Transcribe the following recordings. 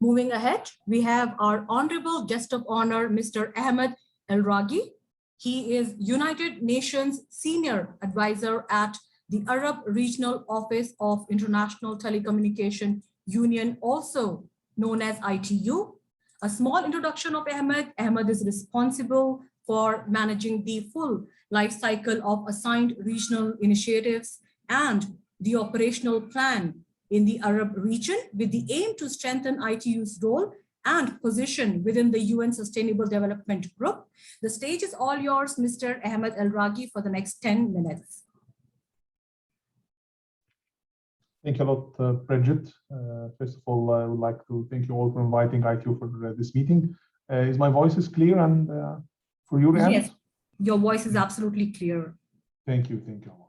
Moving ahead, we have our Honorable Guest of Honor, Mr. Ahmed Elraghy. He is United Nations Senior Advisor at the Arab Regional Office of International Telecommunication Union, also known as ITU. A small introduction of Ahmed. Ahmed is responsible for managing the full life cycle of assigned regional initiatives and the operational plan in the Arab region, with the aim to strengthen ITU's role and position within the UN Sustainable Development Group. The stage is all yours, Mr. Ahmed Elraghy, for the next 10 minutes. Thank you a lot, Bridget. First of all, I would like to thank you all for inviting ITU for this meeting. Is my voice clear and for your end? Yes, your voice is absolutely clear. Thank you a lot.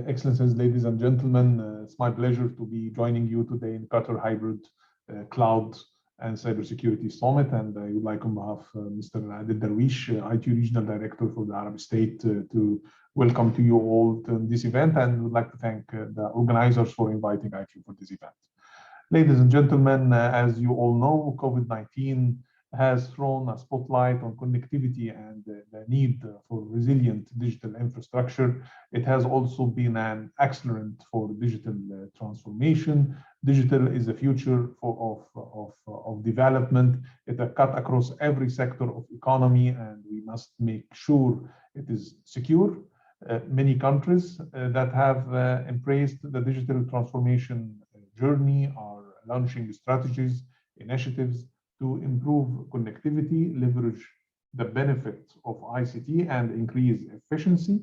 Excellencies, ladies and gentlemen, it's my pleasure to be joining you today in QATAR Hybrid Cloud and Cybersecurity Summit. And I would like on behalf of Mr. Ahmed Al-Ragi, ITU Regional Director for the Arab State, to welcome to you all to this event, and would like to thank the organizers for inviting ITU for this event. Ladies and gentlemen, as you all know, COVID-19 has thrown a spotlight on connectivity and the need for resilient digital infrastructure. It has also been an accelerant for digital transformation. Digital is the future of development. It cuts across every sector of economy, and we must make sure it is secure. Many countries that have embraced the digital transformation journey are launching strategies, initiatives to improve connectivity, leverage the benefits of ICT, and increase efficiency.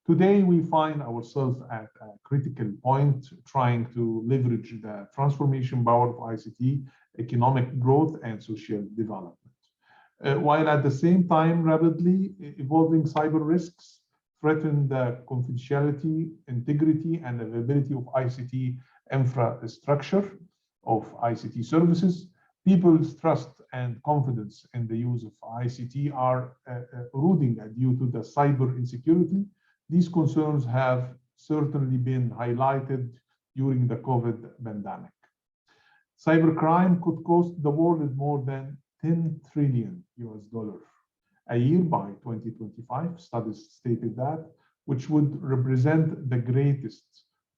Today, we find ourselves at a critical point, trying to leverage the transformation power of ICT, economic growth, and social development. While at the same time, rapidly evolving cyber risks threaten the confidentiality, integrity, and availability of ICT infrastructure, of ICT services. People's trust and confidence in the use of ICT are eroding due to the cyber insecurity. These concerns have certainly been highlighted during the COVID pandemic. Cybercrime could cost the world more than $10 trillion a year by 2025. Studies stated that, which would represent the greatest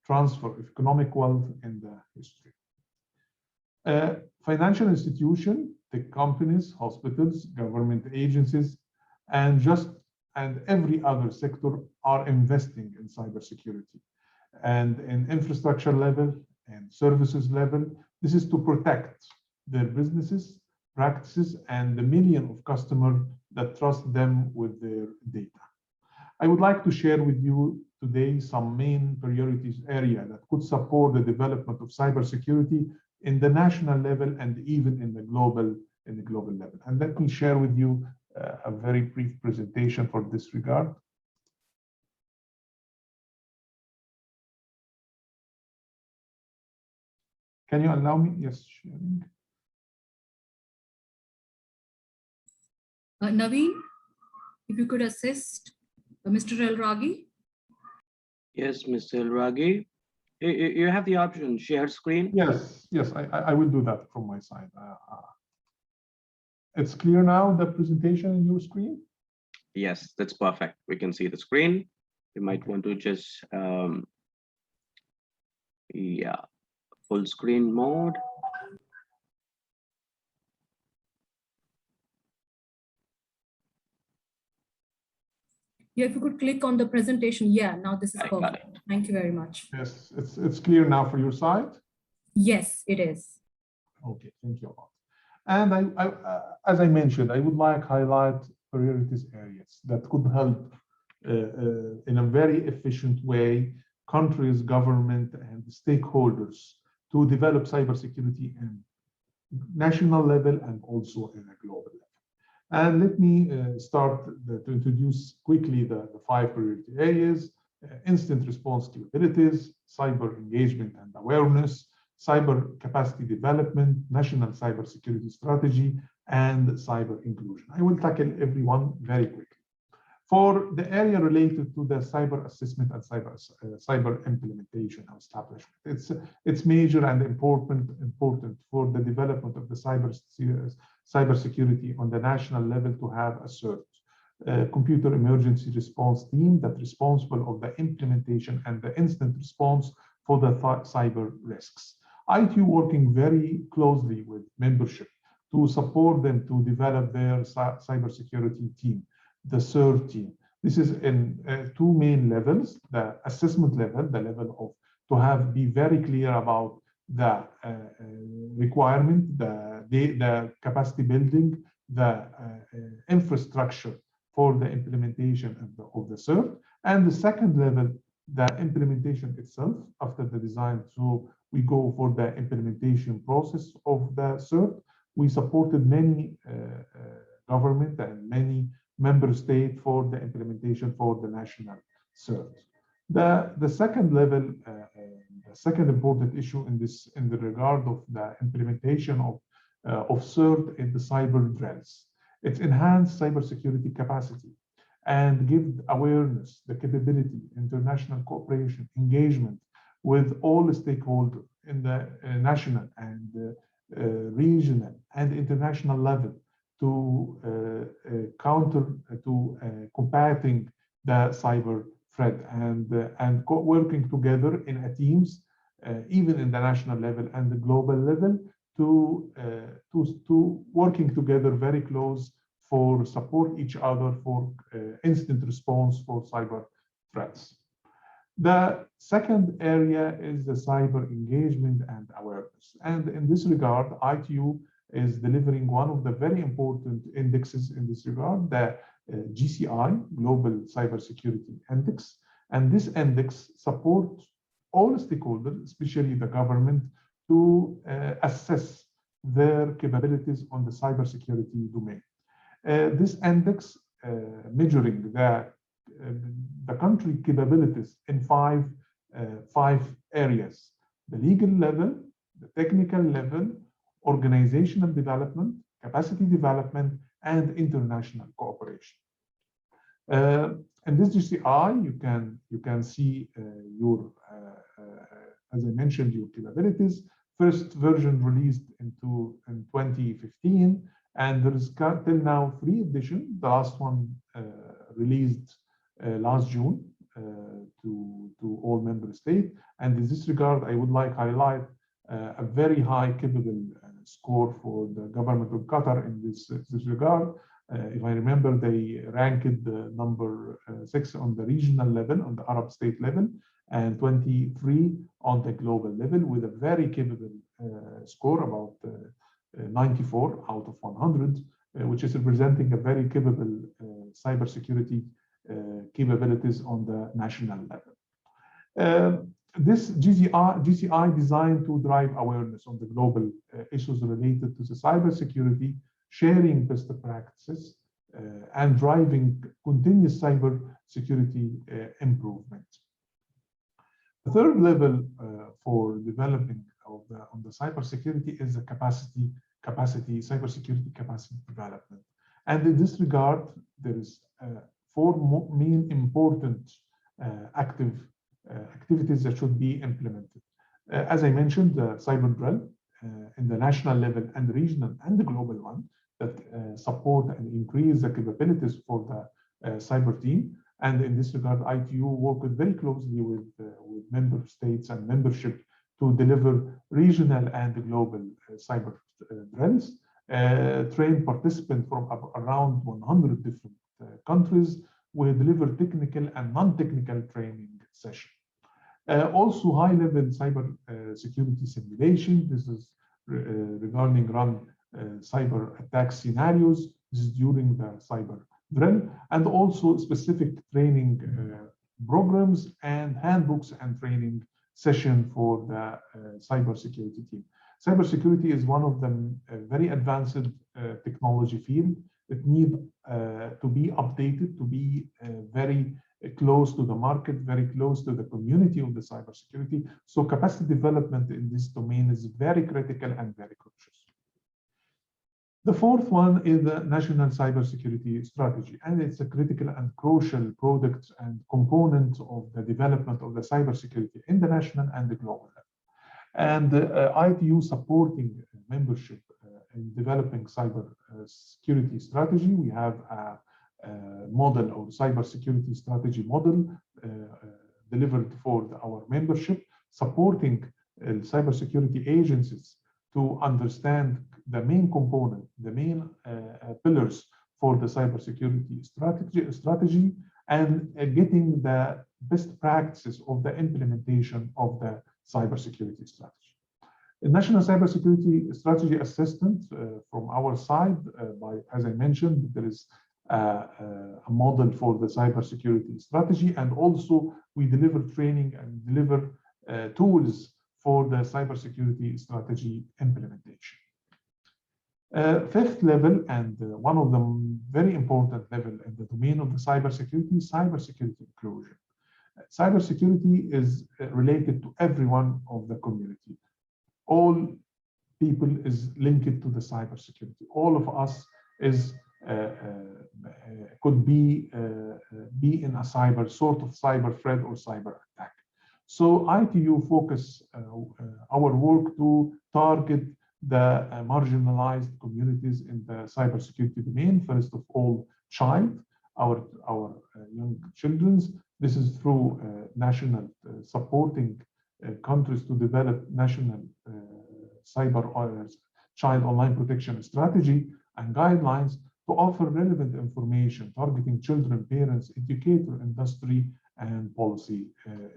transfer of economic wealth in the history. Financial institutions, tech companies, hospitals, government agencies, and every other sector are investing in cybersecurity and in infrastructure level and services level. This is to protect their businesses, practices, and the million of customers that trust them with their data. I would like to share with you today some main priorities area that could support the development of cybersecurity in the national level and even in the global level. And let me share with you a very brief presentation for this regard. Can you allow me? Yes, sharing. Naveen, if you could assist Mr. Elraghy. Yes, Mr. Elraghy. You have the option, share screen? Yes, I will do that from my side. It's clear now, the presentation in your screen? Yes, that's perfect. We can see the screen. You might want to just, full screen mode. Yeah, if you could click on the presentation. Yeah, now this is perfect. Thank you very much. Yes, it's clear now for your side? Yes, it is. Okay, thank you a lot. And as I mentioned, I would like to highlight priorities areas that could help in a very efficient way countries, government, and stakeholders to develop cybersecurity at national level and also in a global level. And let me start to introduce quickly the 5 priority areas: instant response capabilities, cyber engagement and awareness, cyber capacity development, national cybersecurity strategy, and cyber inclusion. I will tackle everyone very quickly. For the area related to the cyber assessment and cyber implementation and establishment, it's major and important for the development of the cybersecurity on the national level to have a CERT, computer emergency response team that's responsible of the implementation and the instant response for the cyber risks. ITU working very closely with membership to support them to develop their cybersecurity team, the CERT team. This is in two main levels: the assessment level, the level of be very clear about the requirement, the capacity building, the infrastructure for the implementation of the CERT, and the second level, the implementation itself after the design. So we go for the implementation process of the CERT. We supported many government and many member states for the implementation for the national CERT. The second level, the second important issue in the regard of the implementation of CERT in the cyber drills. It's enhanced cybersecurity capacity and give awareness, the capability, international cooperation, engagement with all the stakeholders in the national and regional and international level to combating the cyber threat and working together in teams, even in the national level and the global level, to working together very close for support each other for instant response for cyber threats. The second area is the cyber engagement and awareness. And in this regard, ITU is delivering one of the very important indexes in this regard, the GCI, Global Cybersecurity Index. And this index supports all stakeholders, especially the government, to assess their capabilities on the cybersecurity domain. This index measuring the country capabilities in five areas: the legal level, the technical level, organizational development, capacity development, and international cooperation. In this GCI, you can see your, as I mentioned, your capabilities. First version released in 2015, and there is till now 3 editions. The last one released last June to all member states. And in this regard, I would like to highlight a very high capable score for the government of Qatar in this regard. If I remember, they ranked number 6 on the regional level, on the Arab state level, and 23 on the global level, with a very capable score, about 94 out of 100, which is representing a very capable cybersecurity capabilities on the national level. This GCI designed to drive awareness on the global issues related to the cybersecurity, sharing best practices, and driving continuous cybersecurity improvement. The third level for developing on the cybersecurity is the cybersecurity capacity development. And in this regard, there is 4 main important activities that should be implemented. As I mentioned, the cyber drill in the national level and the regional and the global one that support and increase the capabilities for the cyber team. And in this regard, ITU worked very closely with member states and membership to deliver regional and global cyber drills, train participants from around 100 different countries. We deliver technical and non-technical training session. Also, high-level cyber security simulation. This is regarding run cyber attack scenarios. This is during the cyber drill, and also specific training programs and handbooks and training session for the cybersecurity team. Cybersecurity is one of the very advanced technology field. It needs to be updated, to be very close to the market, very close to the community of the cybersecurity. So capacity development in this domain is very critical and very crucial. The fourth one is the National Cybersecurity Strategy, and it's a critical and crucial product and component of the development of the cybersecurity in the national and the global level. And ITU supporting membership in developing cybersecurity strategy. We have a model or cybersecurity strategy model delivered for our membership, supporting cybersecurity agencies to understand the main component, the main pillars for the cybersecurity strategy, and getting the best practices of the implementation of the cybersecurity strategy. The National Cybersecurity Strategy Assessment from our side, as I mentioned, there is a model for the cybersecurity strategy, and also we deliver training and deliver tools for the cybersecurity strategy implementation. Fifth level, and one of the very important level in the domain of the cybersecurity inclusion. Cybersecurity is related to everyone of the community. All people is linked to the cybersecurity. All of us is could be in a sort of cyber threat or cyber attack. So ITU focus our work to target the marginalized communities in the cybersecurity domain. First of all, our young children. This is through national supporting countries to develop national child online protection strategy and guidelines to offer relevant information targeting children, parents, educator, industry, and policy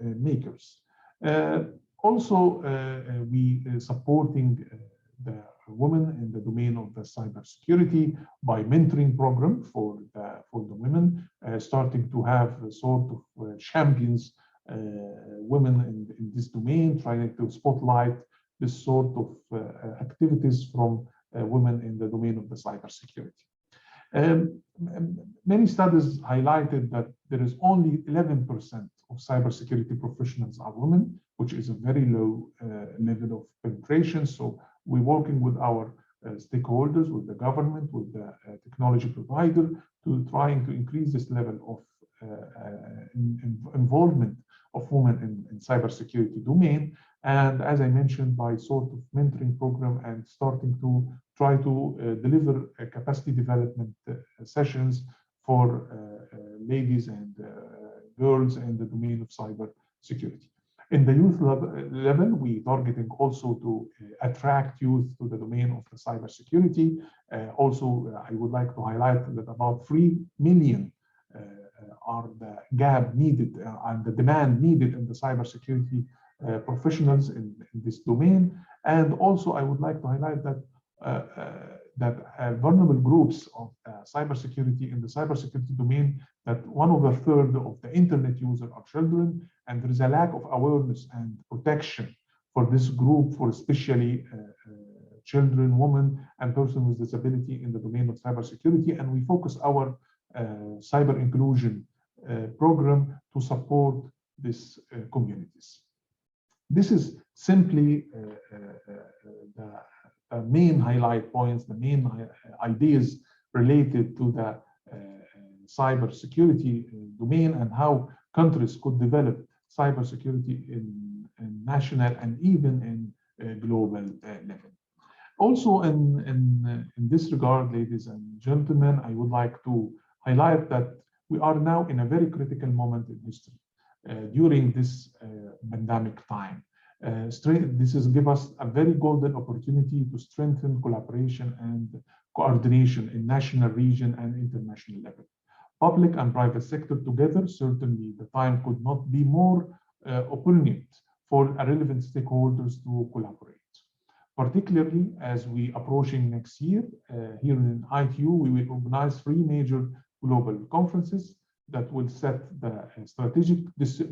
makers. Also, we supporting the women in the domain of the cybersecurity by mentoring program for the women, starting to have a sort of champions women in this domain, trying to spotlight this sort of activities from women in the domain of the cybersecurity. Many studies highlighted that there is only 11% of cybersecurity professionals are women, which is a very low level of penetration. So we're working with our stakeholders, with the government, with the technology provider, to trying to increase this level of involvement of women in cybersecurity domain. And as I mentioned, by sort of mentoring program and starting to try to deliver capacity development sessions for ladies and girls in the domain of cybersecurity. In the youth level, we targeting also to attract youth to the domain of the cybersecurity. Also, I would like to highlight that about 3 million are the gap needed and the demand needed in the cybersecurity professionals in this domain. And also, I would like to highlight that vulnerable groups of cybersecurity in the cybersecurity domain, that 1/3 of the internet users are children, and there is a lack of awareness and protection for this group, for especially children, women, and persons with disability in the domain of cybersecurity. And we focus our cyber inclusion program to support these communities. This is simply the main highlight points, the main ideas related to the cybersecurity domain and how countries could develop cybersecurity in national and even in global level. Also, in this regard, ladies and gentlemen, I would like to highlight that we are now in a very critical moment in history during this pandemic time. This has given us a very golden opportunity to strengthen collaboration and coordination in national, region, and international level. Public and private sector together, certainly the time could not be more opportune for relevant stakeholders to collaborate. Particularly as we approaching next year, here in ITU, we will organize 3 major global conferences that will set the strategic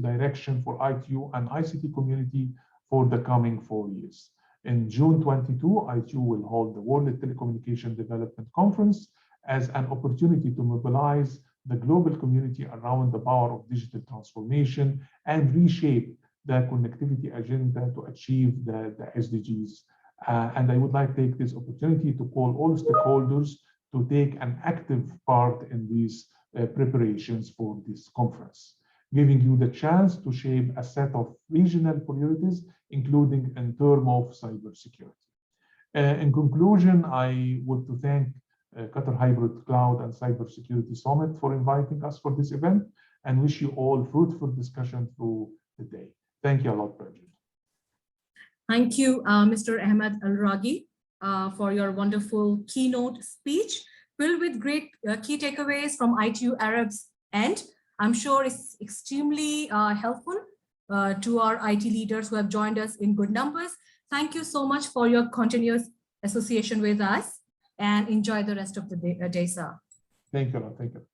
direction for ITU and ICT community for the coming 4 years. In June 22, ITU will hold the World Telecommunication Development Conference as an opportunity to mobilize the global community around the power of digital transformation and reshape the connectivity agenda to achieve the SDGs And I would like to take this opportunity to call all stakeholders to take an active part in these preparations for this conference, giving you the chance to shape a set of regional priorities, including in terms of cybersecurity. In conclusion, I would to thank Qatar Hybrid Cloud and Cybersecurity Summit for inviting us for this event, and wish you all fruitful discussion through the day. Thank you a lot, Bridget. Thank you, Mr. Ahmed Al-Ragi, for your wonderful keynote speech, filled with great key takeaways from ITU Arab's end. I'm sure it's extremely helpful to our IT leaders who have joined us in good numbers. Thank you so much for your continuous association with us, and enjoy the rest of the day, sir. Thank you. Thank you.